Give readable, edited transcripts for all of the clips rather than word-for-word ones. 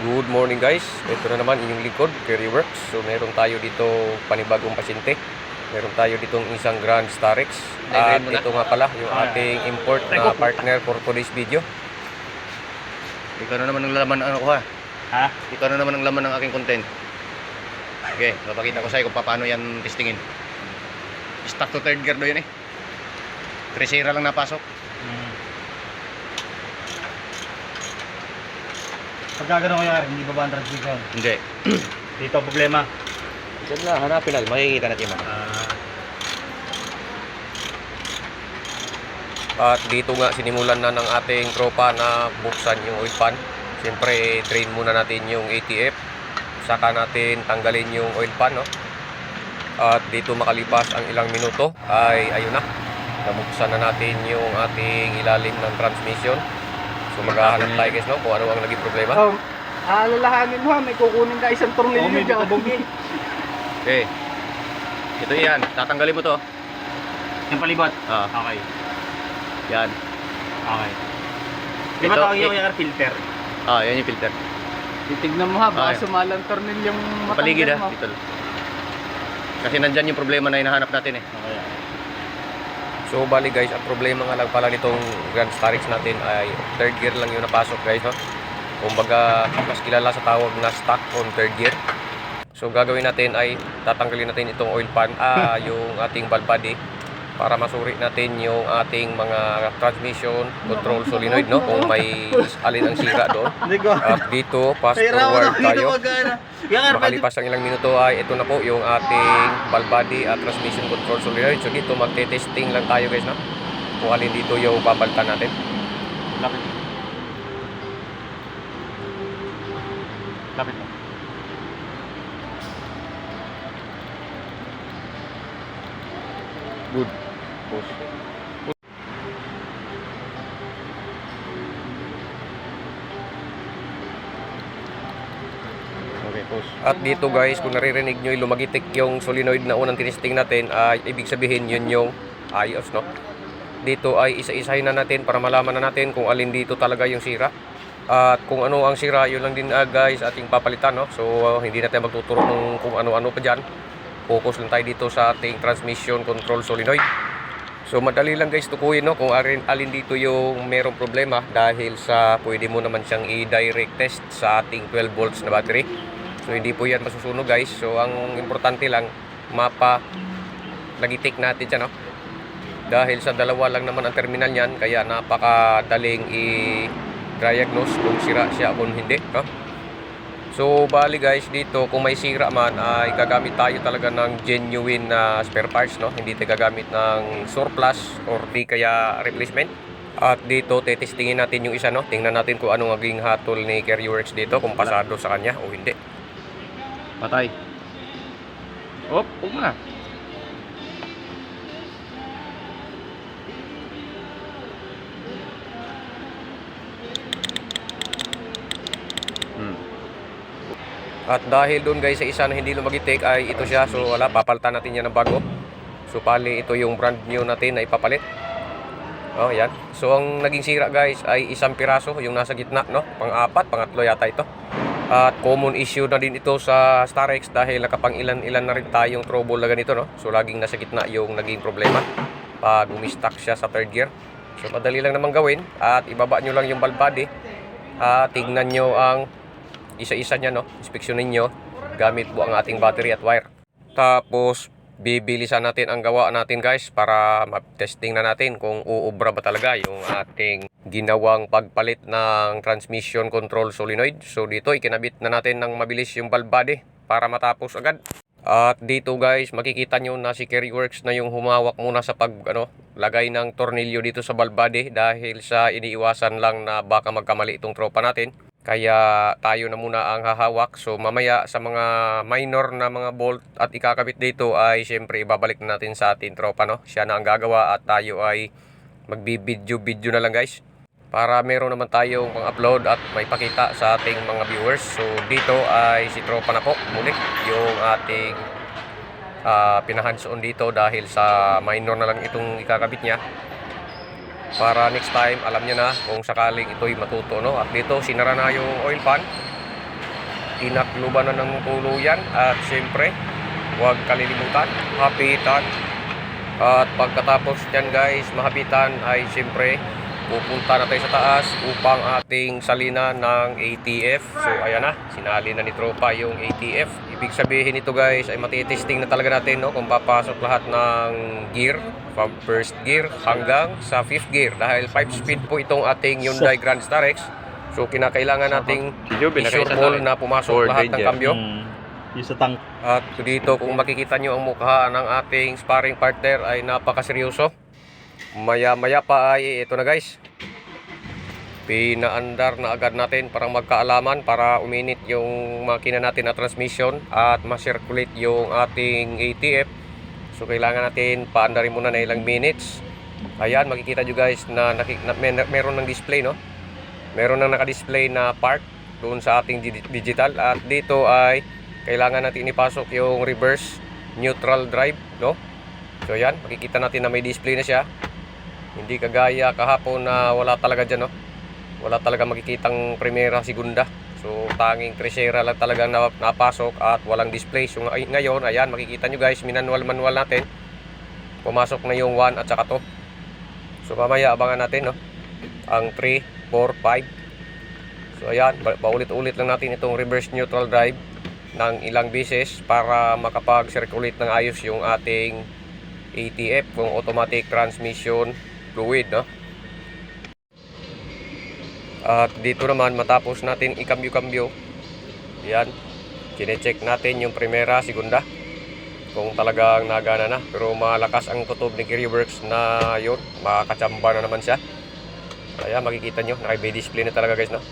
Good morning guys, ito na naman inyong lingkod, Kerry Works. So meron tayo dito panibagong pasyente. Meron tayo ditong isang Grand Starex. At ito nga pala yung ating import na partner for today's video. Ikaw na naman ang laman ng ano ko ha? Ha? Ikaw na naman ang laman ng aking content. Okay, papakita ko sa'yo kung paano yan testingin. Stock to third gear do yun eh. 3 lang napasok. Pagka gano'n kaya, hindi ba ba ang transmission? Hindi. Dito problema. Diyan na, hanapin natin. Makikita natin mo. At dito nga sinimulan na ng ating tropa na buksan yung oil pan. Siyempre drain muna natin yung ATF. Saka natin tanggalin yung oil pan, no? At dito makalipas ang ilang minuto ay ayun na. Nabuksan na natin yung ating ilalim ng transmission. So maghahanap tayo guys, no, kung ano ang naging problema. Alalahanin mo ha, may kukunin ka isang tornilyo dyan. Okay. Ito yan. Tatanggalin mo to. Yung palibot? Ah. Okay. Yan. Okay. Di ba Ito, tawag yung kaya filter? Yan yung filter. Titignan mo ha, baka Okay. sumalang tornilyong Paligid matanggal ha. mo. Dito. Kasi nandyan yung problema na hinahanap natin eh. Okay. So bali guys, ang problema nga lang pala nitong Grand Starex natin ay third gear lang yung napasok guys, no? Kumbaga mas kilala sa tawag na stock on third gear. So gagawin natin ay tatanggalin natin itong oil pan, yung ating valve body para masuri natin yung ating mga transmission control solenoid, no? Kung may alin ang sira doon. At dito fast forward tayo. Makalipas ang ilang minuto ay ito na po yung ating valve body at transmission control solenoid. So dito magte-testing lang tayo guys, no? Kung alin dito yung babalitan natin. Lapit. Lapit mo. Good. Push. Okay, push. At dito guys, kung naririnig nyo yung lumagitik yung solenoid na unang tinesting natin, ay ibig sabihin yun yung ayos, no? Dito ay isa-isahin na natin para malaman na natin kung alin dito talaga yung sira. At kung ano ang sira, yun lang din guys ating papalitan, no? So hindi natin magtuturo ng kung ano-ano pa dyan. Focus lang tayo dito sa ating transmission control solenoid. So madali lang guys tukuyin, no, kung alin dito yung merong problema, dahil sa pwede mo naman siyang i-direct test sa ating 12 volts na battery. So hindi po yan masusunog guys. So ang importante lang lagitik natin siya, no? Dahil sa dalawa lang naman ang terminal niyan, kaya napakadaling i-diagnose kung sira siya o hindi, no? So bali guys, dito kung may sira man ay gagamit tayo talaga ng genuine na spare parts, no? Hindi tayo gagamit ng surplus or di kaya replacement. At dito tetestingin natin yung isa, no? Tingnan natin kung anong naging hatol ni Kerry Works dito, kung pasado sa kanya o hindi. Patay. Op, na. At dahil doon guys sa isa na hindi lumagitik ay ito siya, so wala, papalitan natin yan ng bago. So pali ito yung brand new natin na ipapalit. Oh, yan. So ang naging sira guys ay isang piraso, yung nasa gitna, no? Pang-apat, pangatlo yata ito. At common issue na din ito sa Starex dahil nakapang ilan-ilan na rin tayong trouble na ganito, no? So laging nasa gitna yung naging problema pag umistock siya sa third gear. So madali lang naman gawin at ibaba nyo lang yung valve body. Tignan nyo ang isa-isa niya, no? Inspeksyonin nyo gamit po ang ating battery at wire. Tapos bibilisan natin ang gawa natin guys para ma-testing na natin kung uubra ba talaga yung ating ginawang pagpalit ng transmission control solenoid. So dito ikinabit na natin ng mabilis yung valve body para matapos agad. At dito guys, makikita nyo na si Kerry Works na yung humawak muna sa lagay ng tornilyo dito sa valve body dahil sa iniiwasan lang na baka magkamali itong tropa natin. Kaya tayo na muna ang hahawak. So mamaya sa mga minor na mga bolt at ikakabit dito ay syempre ibabalik na natin sa ating tropa, no? Siya na ang gagawa at tayo ay magbibidyo na lang guys, para meron naman tayong pang-upload at may pakita sa ating mga viewers. So dito ay si tropa na po muli yung ating pinahands-on dito dahil sa minor na lang itong ikakabit niya. Para next time alam niya na kung sakaling ito'y matuto, no? At dito sinara na yung oil pan. kinakluban na ng tuluyan. At syempre, huwag kalilimutan, hapitan. At pagkatapos nyan guys, mahapitan ay syempre pupunta na tayo sa taas upang ating salina ng ATF. So ayan na, sinali na ni tropa yung ATF. Ibig sabihin nito guys ay matitesting na talaga natin, no, kung papasok lahat ng gear from first gear hanggang sa 5th gear. Dahil 5 speed po itong ating Hyundai Grand Starex. So kinakailangan nating i-sure na pumasok lahat ng kambyo. Yung sa tank. At dito kung makikita nyo ang mukha ng ating sparring partner ay napakaseryoso. Maya maya pa ay ito na guys, pinaandar na agad natin para magkaalaman, para uminit yung makina natin na transmission at ma-circulate yung ating ATF. So kailangan natin paandarin muna na ilang minutes. Ayan, makikita nyo guys na, meron ng display, no? Meron ng naka-display na park doon sa ating digital. At dito ay kailangan natin ipasok yung reverse neutral drive, no? So yan, makikita natin na may display na siya. Hindi kagaya kahapon na wala talaga dyan, no? Wala talaga makikitang primera, segunda. So tanging tercera lang talaga napasok at walang display. So ngayon, ayan, makikita nyo guys, manual natin. Pumasok na yung 1 at saka 2. So mamaya abangan natin, no? Ang 3, 4, 5. So ayan, paulit-ulit lang natin itong reverse neutral drive ng ilang beses para makapag-circulate ng ayos yung ating ATF, kung automatic transmission fluid, no? At dito naman matapos natin ikambyo-kambyo, yan, kine-check natin yung primera, segunda kung talagang nagana na. Pero malakas ang kutob ni Gearworks na yun, makakachamba na naman siya. Ayan, makikita nyo, naka-display na talaga guys, no?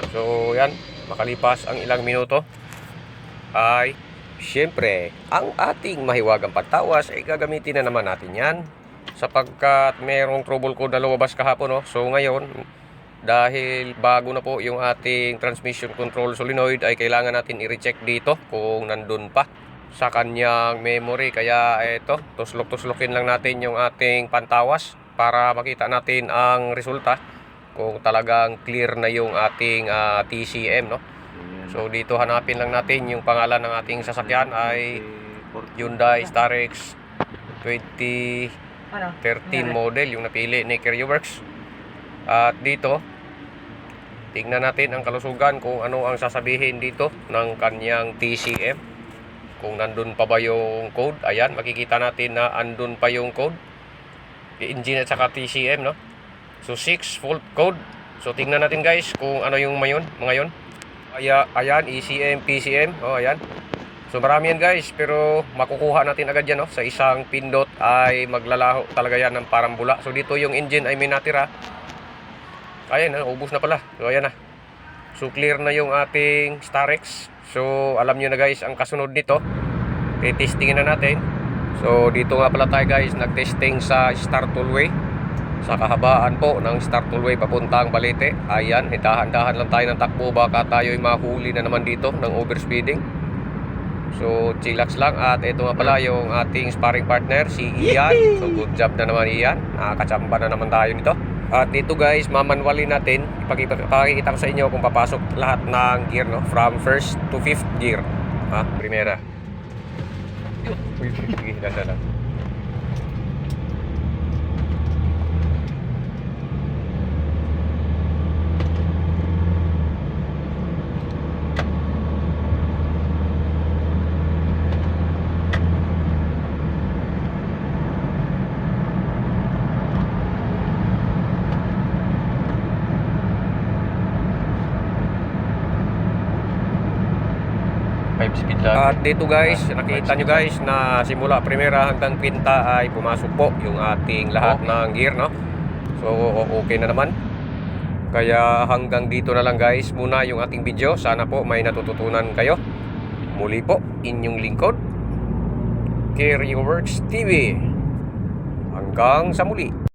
So yan, makalipas ang ilang minuto ay syempre ang ating mahiwagang pantawas ay gagamitin na naman natin yan, sapagkat merong trouble code na lumabas kahapon, no? So ngayon, dahil bago na po yung ating transmission control solenoid, ay kailangan natin i-recheck dito kung nandun pa sa kanyang memory. Kaya ito, tuslok-tuslokin lang natin yung ating pantawas para makita natin ang resulta kung talagang clear na yung ating TCM, no? So dito hanapin lang natin yung pangalan ng ating sasakyan ay Hyundai Starex 2013 model, yung napili ni Gearworks. At dito tingnan natin ang kalusugan kung ano ang sasabihin dito ng kanyang TCM, kung nandun pa ba yung code. Ayan, makikita natin na andun pa yung code, engine at saka TCM, no? So 6 fault code. So tingnan natin guys kung ano yung mga yun. Ayan, ECM, PCM. Oh, ayan. So marami yan guys, pero makukuha natin agad yan, no? Sa isang pindot ay maglalaho talaga yan ng parang bula. So dito yung engine ay may natira. Ayan, ubos na pala. So ayan na. So clear na yung ating Starex. So alam nyo na guys ang kasunod nito. Testingin na natin. So dito nga pala tayo guys nagtesting sa Star Tollway, sa kahabaan po ng Star Tollway papuntang Balete. Ayan, dahan-dahan lang tayo ng takbo, baka tayo'y mahuli na naman dito ng overspeeding. So chillax lang. At ito nga pala yung ating sparring partner, si Ian. So good job na naman Ian, nakakachamba na naman tayo nito. At dito guys, mamanwalin natin, ipakikita ko sa inyo kung papasok lahat ng gear, no? From first to 5th gear. Primera. Sige, ganda lang. At dito guys, nakita nyo guys na simula primera hanggang quinta ay pumasok po yung ating lahat ng gear, no? So okay na naman. Kaya hanggang dito na lang guys muna yung ating video. Sana po may natututunan kayo. Muli po, inyong lingkod, Gearworks TV. Hanggang sa muli.